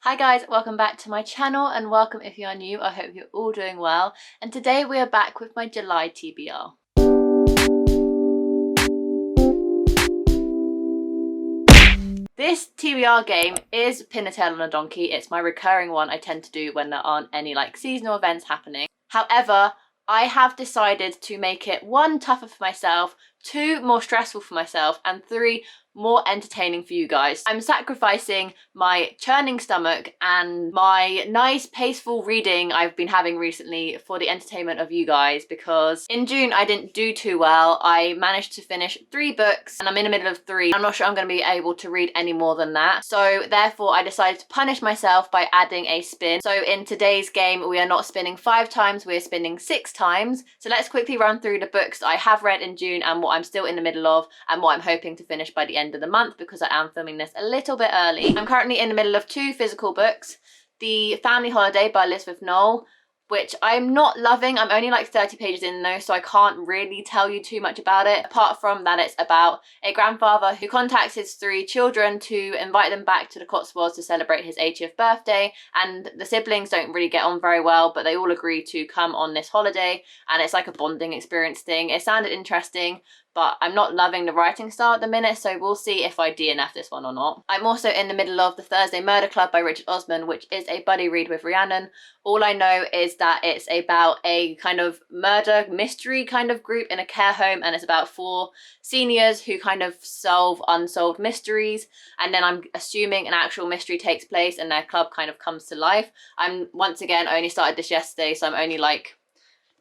Hi guys, welcome back to my channel and welcome if you are new. I hope you're all doing well, and today we are back with my July TBR. This TBR game is Pin a Tail on a Donkey. It's my recurring one I tend to do when there aren't any seasonal events happening. However, I have decided to make it 1, tougher for myself, 2, more stressful for myself, and 3, more entertaining for you guys. I'm sacrificing my churning stomach and my nice paceful reading I've been having recently for the entertainment of you guys, because in June I didn't do too well. I managed to finish 3 books and I'm in the middle of 3. I'm not sure I'm going to be able to read any more than that. So therefore I decided to punish myself by adding a spin. So in today's game we are not spinning 5 times, we're spinning 6 times. So let's quickly run through the books I have read in June and what I'm still in the middle of and what I'm hoping to finish by the end of the month, because I am filming this a little bit early. I'm currently in the middle of 2 physical books. The Family Holiday by Elizabeth Knoll, which I'm not loving. I'm only 30 pages in though, so I can't really tell you too much about it. Apart from that, it's about a grandfather who contacts his 3 children to invite them back to the Cotswolds to celebrate his 80th birthday, and the siblings don't really get on very well, but they all agree to come on this holiday, and it's like a bonding experience thing. It sounded interesting, but I'm not loving the writing style at the minute, so we'll see if I DNF this one or not. I'm also in the middle of The Thursday Murder Club by Richard Osman, which is a buddy read with Rhiannon. All I know is that it's about a kind of murder mystery kind of group in a care home, and it's about 4 seniors who kind of solve unsolved mysteries, and then I'm assuming an actual mystery takes place and their club kind of comes to life. I'm once again only started this yesterday, so I'm only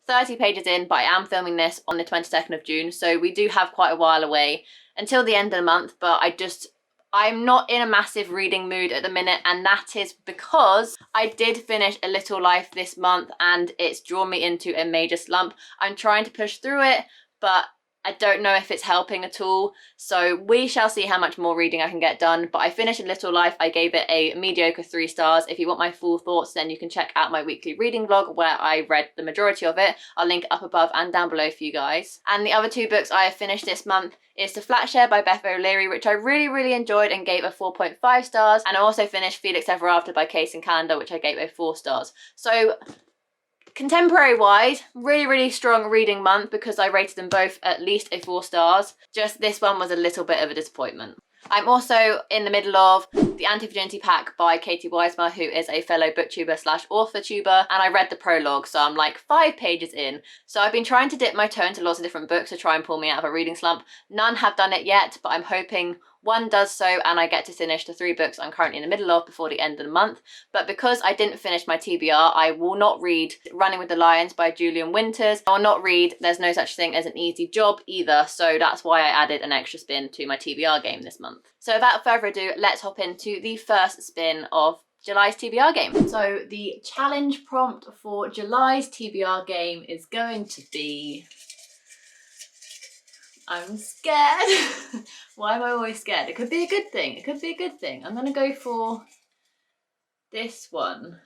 30 pages in, but I am filming this on the 22nd of June, so we do have quite a while away until the end of the month, but I'm not in a massive reading mood at the minute, and that is because I did finish A Little Life this month and it's drawn me into a major slump. I'm trying to push through it, but I don't know if it's helping at all, so we shall see how much more reading I can get done. But I finished A Little Life. I gave it a mediocre 3 stars. If you want my full thoughts, then you can check out my weekly reading vlog where I read the majority of it. I'll link up above and down below for you guys. And the other 2 books I have finished this month is The Flat Share by Beth O'Leary, which I really enjoyed and gave a 4.5 stars. And I also finished Felix Ever After by Case and Calendar, which I gave a 4 stars. So contemporary wise, really strong reading month, because I rated them both at least a 4 stars. Just this one was a little bit of a disappointment. I'm also in the middle of The Anti-Virginity Pack by Katie Weismer, who is a fellow booktuber / author tuber, and I read the prologue, so I'm 5 pages in. So I've been trying to dip my toe into lots of different books to try and pull me out of a reading slump. None have done it yet, but I'm hoping one does so and I get to finish the 3 books I'm currently in the middle of before the end of the month. But because I didn't finish my TBR, I will not read Running with the Lions by Julian Winters. I will not read There's No Such Thing as an Easy Job either, so that's why I added an extra spin to my TBR game this month. So without further ado, let's hop into the first spin of July's TBR game. So the challenge prompt for July's TBR game is going to be... I'm scared. Why am I always scared? It could be a good thing. It could be a good thing. I'm going to go for this one.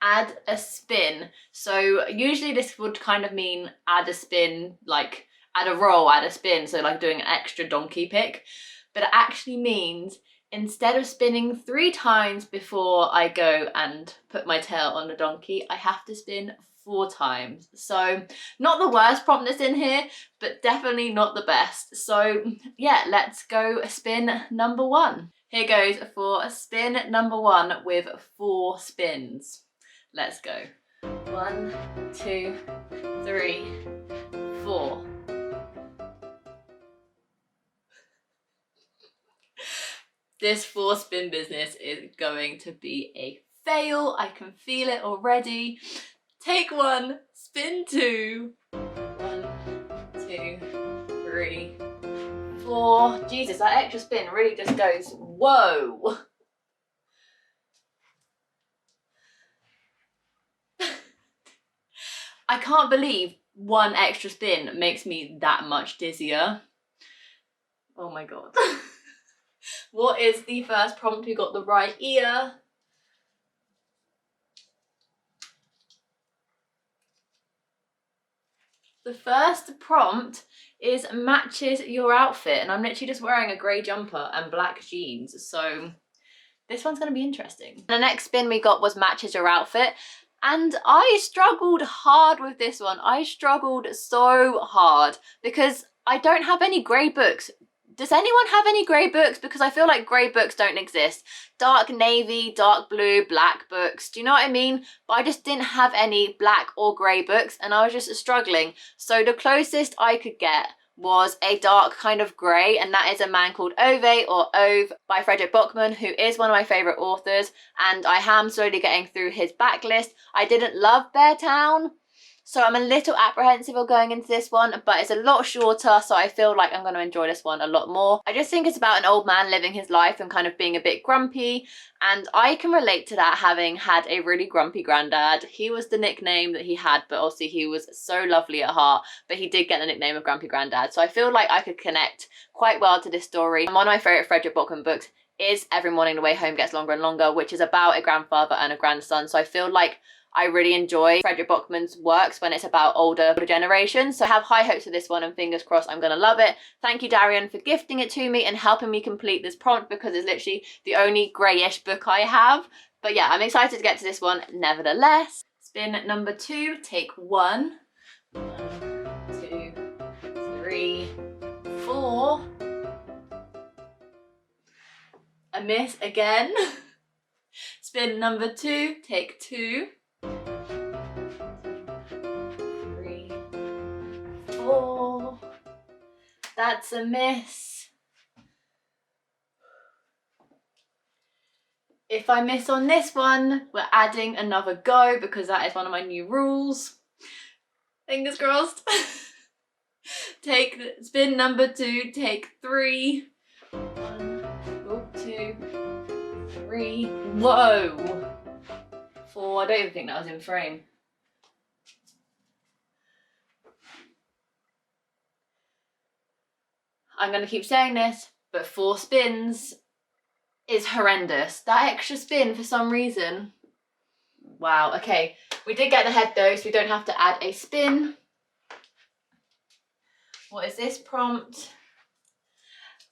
Add a spin. So usually this would kind of mean add a spin, add a roll, add a spin. So doing an extra donkey pick. But it actually means instead of spinning 3 times before I go and put my tail on the donkey, I have to spin 4 times. So not the worst prompt that's in here, but definitely not the best. So yeah, let's go spin number 1. Here goes for spin number 1 with 4 spins. Let's go. 1, 2, 3, 4. This 4 spin business is going to be a fail. I can feel it already. Take 1, spin 2. 1, 2, 3, 4. Jesus, that extra spin really just goes, whoa. I can't believe 1 extra spin makes me that much dizzier. Oh my god. What is the first prompt? Who got the right ear? The first prompt is matches your outfit, and I'm literally just wearing a grey jumper and black jeans, so this one's going to be interesting. The next spin we got was matches your outfit, and I struggled hard with this one. I struggled so hard because I don't have any grey books. Does anyone have any grey books? Because I feel like grey books don't exist. Dark navy, dark blue, black books. Do you know what I mean? But I just didn't have any black or grey books, and I was just struggling. So the closest I could get was a dark kind of grey, and that is A Man Called Ove, or Ove, by Frederick Bachman, who is one of my favourite authors, and I am slowly getting through his backlist. I didn't love Beartown, so I'm a little apprehensive of going into this one, but it's a lot shorter, so I feel like I'm going to enjoy this one a lot more. I just think it's about an old man living his life and kind of being a bit grumpy, and I can relate to that, having had a really grumpy granddad. He was the nickname that he had, but also he was so lovely at heart, but he did get the nickname of Grumpy Granddad, so I feel like I could connect quite well to this story. And one of my favourite Frederick Bachman books is Every Morning the Way Home Gets Longer and Longer, which is about a grandfather and a grandson, so I feel like I really enjoy Frederick Bachman's works when it's about older generations. So I have high hopes for this one, and fingers crossed I'm going to love it. Thank you, Darian, for gifting it to me and helping me complete this prompt, because it's literally the only greyish book I have. But yeah, I'm excited to get to this one nevertheless. Spin number 2, take 1. 1, 2, 3, 4. A miss again. Spin number 2, take 2. 3, 4. That's a miss. If I miss on this one, we're adding another go, because that is one of my new rules. Fingers crossed. Take spin number 2, take 3. 1, 2, 3. Whoa. 4. I don't even think that was in frame. I'm going to keep saying this, but 4 spins is horrendous. That extra spin for some reason. Wow, okay. We did get the head though, so we don't have to add a spin. What is this prompt?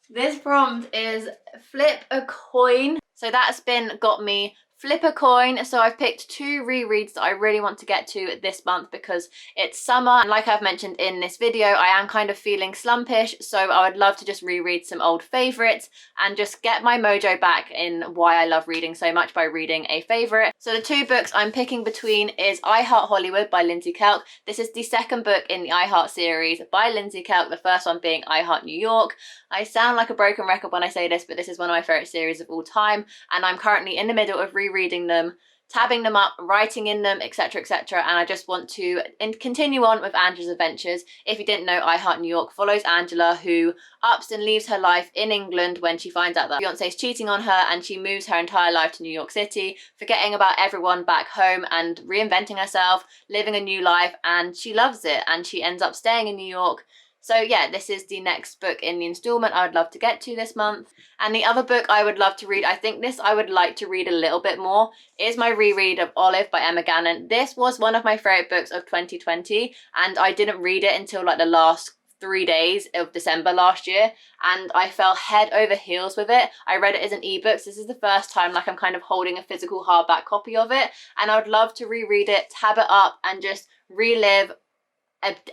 This prompt is flip a coin. So that spin got me flip a coin. So I've picked 2 rereads that I really want to get to this month because it's summer, and like I've mentioned in this video, I am kind of feeling slumpish, so I would love to just reread some old favourites and just get my mojo back in why I love reading so much by reading a favourite. So the 2 books I'm picking between is I Heart Hollywood by Lindsay Kelk. This is the second book in the I Heart series by Lindsay Kelk, the first one being I Heart New York. I sound like a broken record when I say this, but this is one of my favourite series of all time, and I'm currently in the middle of rereading them, tabbing them up, writing in them, etc, etc, and I just want to continue on with Angela's adventures. If you didn't know, I Heart New York follows Angela, who ups and leaves her life in England when she finds out that Beyonce's cheating on her, and she moves her entire life to New York City, forgetting about everyone back home and reinventing herself, living a new life, and she loves it, and she ends up staying in New York. So yeah, this is the next book in the instalment I would love to get to this month. And the other book I would love to read, I think this I would like to read a little bit more, is my reread of Olive by Emma Gannon. This was one of my favourite books of 2020, and I didn't read it until like the last 3 days of December last year, and I fell head over heels with it. I read it as an ebook, so this is the first time like I'm kind of holding a physical hardback copy of it, and I would love to reread it, tab it up, and just relive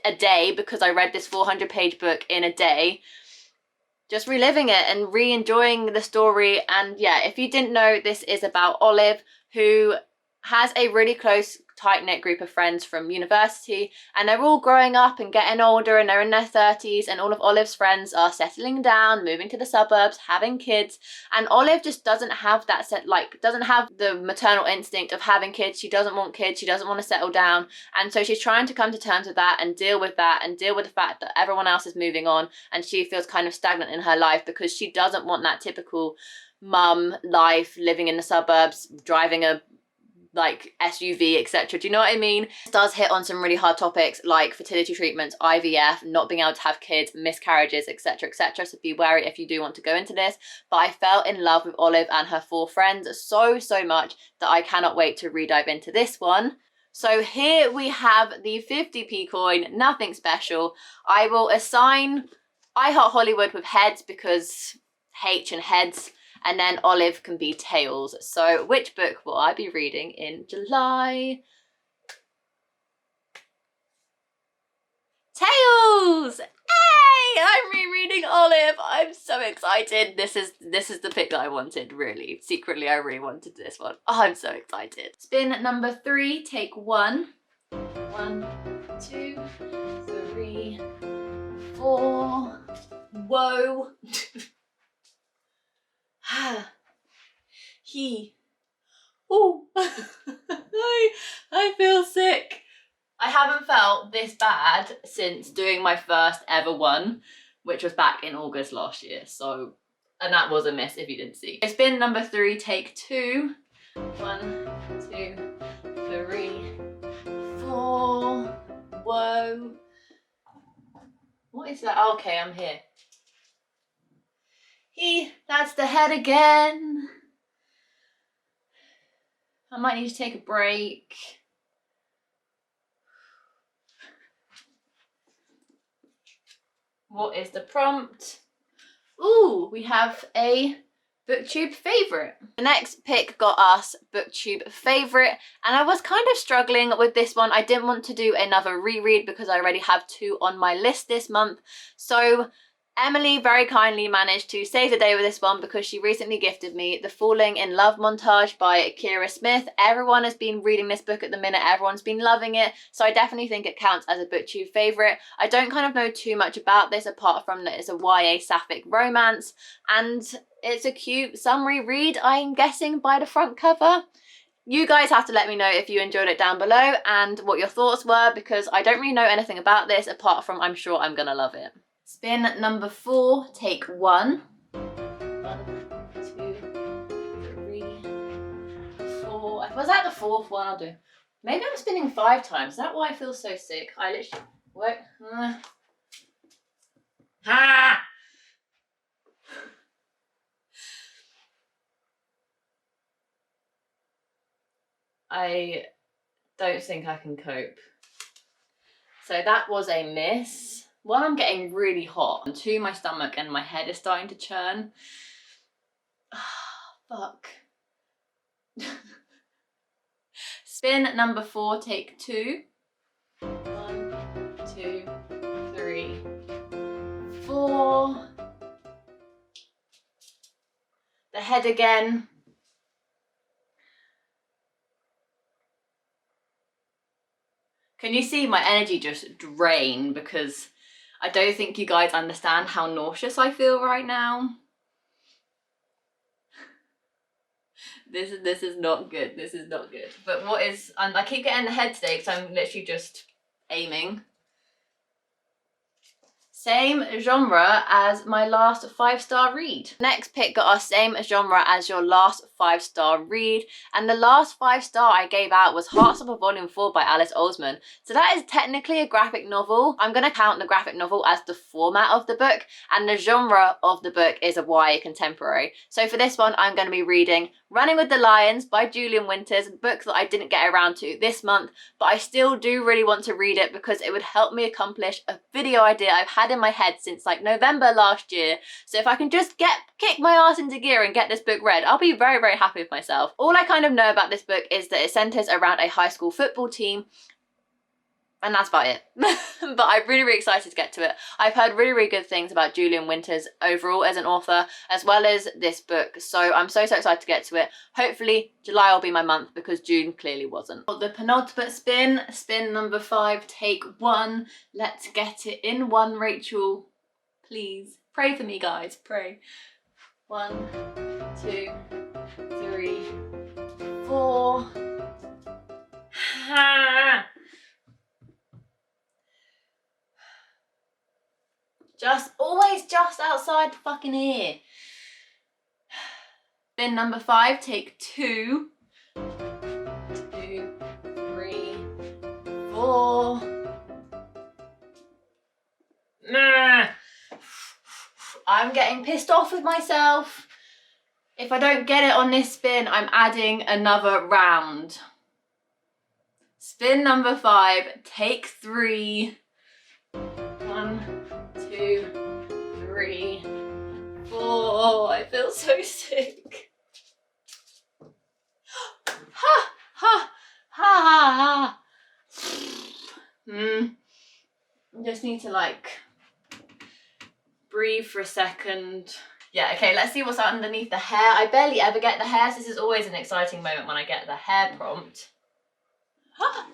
a day, because I read this 400-page book in a day, just reliving it and re-enjoying the story. And yeah, if you didn't know, this is about Olive, who has a really close, tight-knit group of friends from university, and they're all growing up and getting older, and they're in their 30s, and all of Olive's friends are settling down, moving to the suburbs, having kids, and Olive just doesn't have that doesn't have the maternal instinct of having kids. She doesn't want kids, she doesn't want to settle down, and so she's trying to come to terms with that and deal with the fact that everyone else is moving on, and she feels kind of stagnant in her life because she doesn't want that typical mum life, living in the suburbs, driving a like SUV, etc. Do you know what I mean? It does hit on some really hard topics like fertility treatments, IVF, not being able to have kids, miscarriages, etc, etc, so be wary if you do want to go into this. But I fell in love with Olive and her 4 friends so much that I cannot wait to re-dive into this one. So here we have the 50p coin, nothing special. I will assign I Heart Hollywood with heads because H and heads, and then Olive can be tails. So which book will I be reading in July? Tails! Hey! I'm rereading Olive. I'm so excited. This is the pick that I wanted, really. Secretly, I really wanted this one. Oh, I'm so excited. Spin number 3, take 1. 1, 2, 3, 4. Whoa. He. Oh. I feel sick. I haven't felt this bad since doing my first ever one, which was back in August last year. So, and that was a miss if you didn't see. It's been number 3, take 2. 1, 2, 3, 4. Whoa. What is that? Oh, okay, I'm here. That's the head again. I might need to take a break. What is the prompt? Ooh, we have a Booktube favourite. The next pick got us Booktube favourite, and I was kind of struggling with this one. I didn't want to do another reread because I already have 2 on my list this month. So Emily very kindly managed to save the day with this one because she recently gifted me The Falling in Love montage by Kira Smith. Everyone has been reading this book at the minute. Everyone's been loving it. So I definitely think it counts as a Booktube favourite. I don't kind of know too much about this apart from that it's a YA sapphic romance. And it's a cute summary read, I'm guessing, by the front cover. You guys have to let me know if you enjoyed it down below and what your thoughts were, because I don't really know anything about this apart from I'm sure I'm gonna love it. Spin number 4, take 1. 1, 2, 3, 4. Was that the 4th one I'll do? Maybe I'm spinning 5 times. Is that why I feel so sick? I literally work. Ah! I don't think I can cope. So that was a miss. 1, I'm getting really hot, and 2, my stomach and my head is starting to churn. Fuck. Spin number 4, take 2. 1, 2, 3, 4. The head again. Can you see my energy just drain because I don't think you guys understand how nauseous I feel right now. This is not good. This is not good. But what is, and I keep getting the head today because I'm literally just aiming. Same genre as my last 5-star read. Next pick got us same genre as your last 5-star read, and the last 5-star I gave out was Heartstopper Volume 4 by Alice Oseman. So that is technically a graphic novel. I'm going to count the graphic novel as the format of the book, and the genre of the book is a YA contemporary. So for this one, I'm going to be reading Running with the Lions by Julian Winters, a book that I didn't get around to this month, but I still do really want to read it because it would help me accomplish a video idea I've had in my head since like November last year. So if I can just kick my ass into gear and get this book read, I'll be very, very happy with myself. All I kind of know about this book is that it centers around a high school football team, and that's about it. But I'm really, really excited to get to it. I've heard really, really good things about Julian Winters overall as an author, as well as this book. So I'm so, so excited to get to it. Hopefully July will be my month because June clearly wasn't. The penultimate spin, spin number 5, take 1. Let's get it in 1, Rachel. Please. Pray for me, guys. Pray. 1, 2, 3, 4. Always just outside the fucking ear. Spin number 5, take 2. 2, 3, 4. I'm getting pissed off with myself. If I don't get it on this spin, I'm adding another round. Spin number 5, take 3. 1, 2, 3, 4. I feel so sick. Ha ha ha ha. Just need to like breathe for a second. Yeah, okay, let's see what's underneath the hair. I barely ever get the hair, so this is always an exciting moment when I get the hair prompt.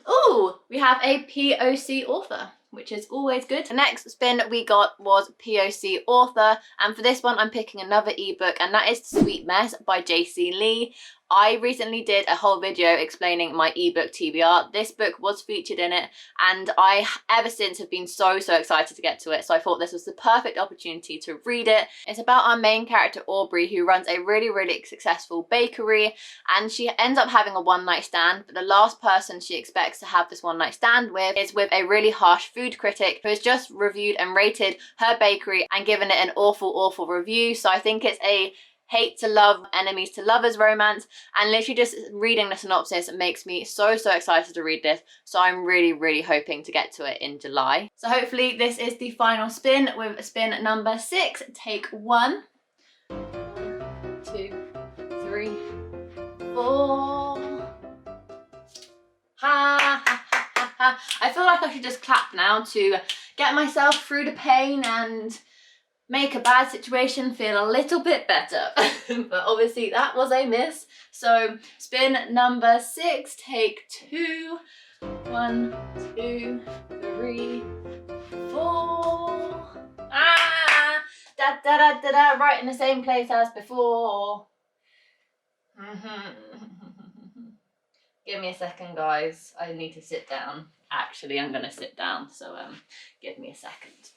Oh, we have a POC author, which is always good. The next spin we got was POC author, and for this one I'm picking another ebook, and that is Sweet Mess by JC Lee. I recently did a whole video explaining my ebook TBR. This book was featured in it, and I ever since have been so excited to get to it, so I thought this was the perfect opportunity to read it. It's about our main character Aubrey, who runs a really successful bakery, and she ends up having a one-night stand, but the last person she expects to have this one-night stand with is with a really harsh food critic who has just reviewed and rated her bakery and given it an awful review. So I think it's a hate to love, enemies to lovers romance, and literally just reading the synopsis makes me so excited to read this, so I'm really hoping to get to it in July. So hopefully this is the final spin with spin number 6, take 1. 2, 3, 4. Ha. I feel like I should just clap now to get myself through the pain and make a bad situation feel a little bit better. But obviously that was a miss. So spin number 6, take 2. 1, 2, 3, 4. Da, right in the same place as before. Give me a second, guys. I need to sit down. Actually, I'm gonna sit down, so give me a second.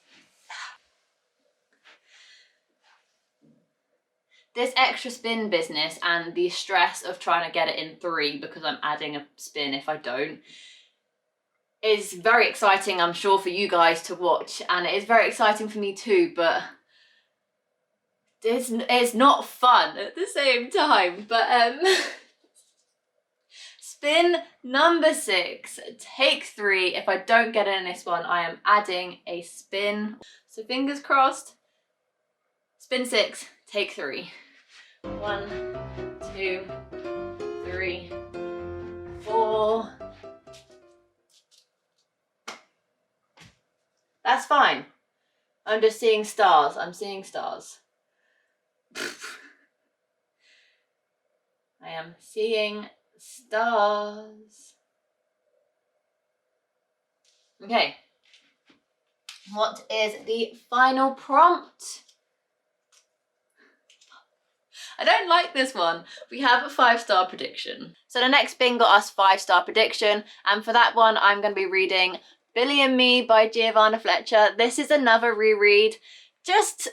This extra spin business and the stress of trying to get it in 3 because I'm adding a spin if I don't is very exciting, I'm sure, for you guys to watch, and it is very exciting for me too, but it's not fun at the same time. But spin number 6, take 3. If I don't get it in this one, I am adding a spin. So fingers crossed. Spin 6, take 3. 1, 2, 3, 4. That's fine. I'm just seeing stars. I'm seeing stars. I am seeing stars. Okay. What is the final prompt? I don't like this one. We have a 5-star prediction. So the next spin got us 5-star prediction, and for that one I'm going to be reading Billy and Me by Giovanna Fletcher. This is another reread just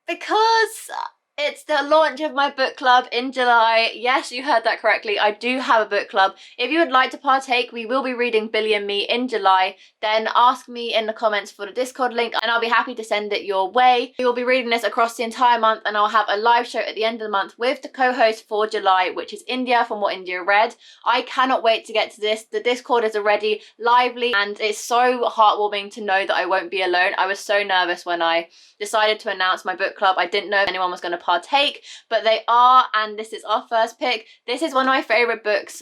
because it's the launch of my book club in July. Yes, you heard that correctly. I do have a book club. If you would like to partake, we will be reading Billy and Me in July. Then ask me in the comments for the Discord link and I'll be happy to send it your way. We will be reading this across the entire month, and I'll have a live show at the end of the month with the co-host for July, which is India from What India Read. I cannot wait to get to this. The Discord is already lively and it's so heartwarming to know that I won't be alone. I was so nervous when I decided to announce my book club. I didn't know if anyone was going to partake, but they are, and this is our first pick. This is one of my favourite books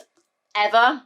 ever.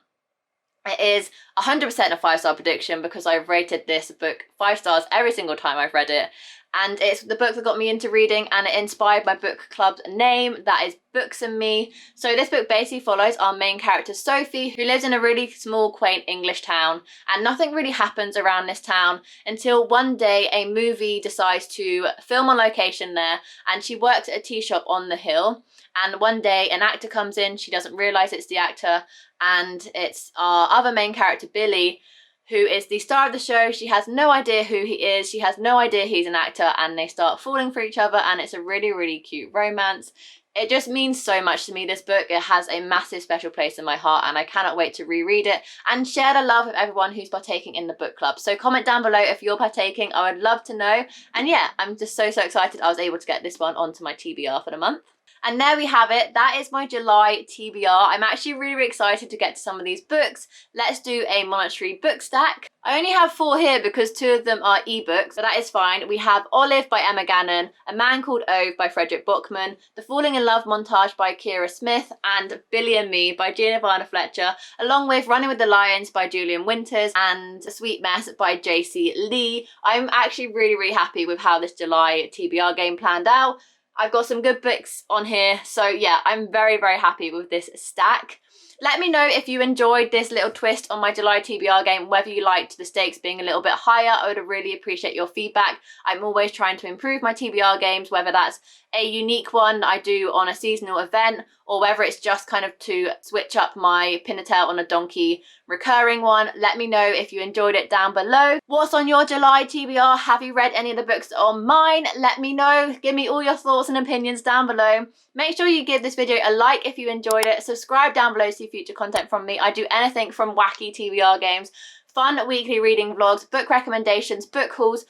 It is 100% a 5-star prediction because I've rated this book 5 stars every single time I've read it. And it's the book that got me into reading, and it inspired my book club's name, that is Books&me. So this book basically follows our main character Sophie, who lives in a really small, quaint English town, and nothing really happens around this town until one day a movie decides to film on location there, and she works at a tea shop on the hill. And one day an actor comes in, she doesn't realise it's the actor, and it's our other main character Billy, who is the star of the show. She has no idea who he is, she has no idea he's an actor, and they start falling for each other, and it's a really cute romance. It just means so much to me, this book. It has a massive special place in my heart, and I cannot wait to reread it and share the love with everyone who's partaking in the book club. So comment down below if you're partaking, I would love to know. And yeah, I'm just so excited I was able to get this one onto my TBR for the month. And there we have it. That is my July TBR. I'm actually really excited to get to some of these books. Let's do a monetary book stack. I only have 4 here because 2 of them are ebooks, but that is fine. We have Olive by Emma Gannon, A Man Called Ove by Frederick Buchman, The Falling in Love montage by Kira Smith, and Billy and Me by Giovanna Fletcher, along with Running with the Lions by Julian Winters and A Sweet Mess by JC Lee. I'm actually really happy with how this July TBR game planned out. I've got some good books on here, so yeah, I'm very happy with this stack. Let me know if you enjoyed this little twist on my July TBR game, whether you liked the stakes being a little bit higher. I would really appreciate your feedback. I'm always trying to improve my TBR games, whether that's a unique one I do on a seasonal event, or whether it's just kind of to switch up my pin a tail on a donkey recurring one. Let me know if you enjoyed it down below. What's on your July TBR? Have you read any of the books on mine? Let me know. Give me all your thoughts and opinions down below. Make sure you give this video a like if you enjoyed it. Subscribe down below to see future content from me. I do anything from wacky TBR games, fun weekly reading vlogs, book recommendations, book hauls,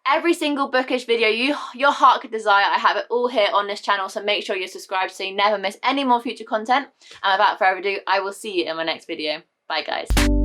every single bookish video your heart could desire. I have it all here on this channel, so make sure you're subscribed so you never miss any more future content. And without further ado, I will see you in my next video. Bye guys.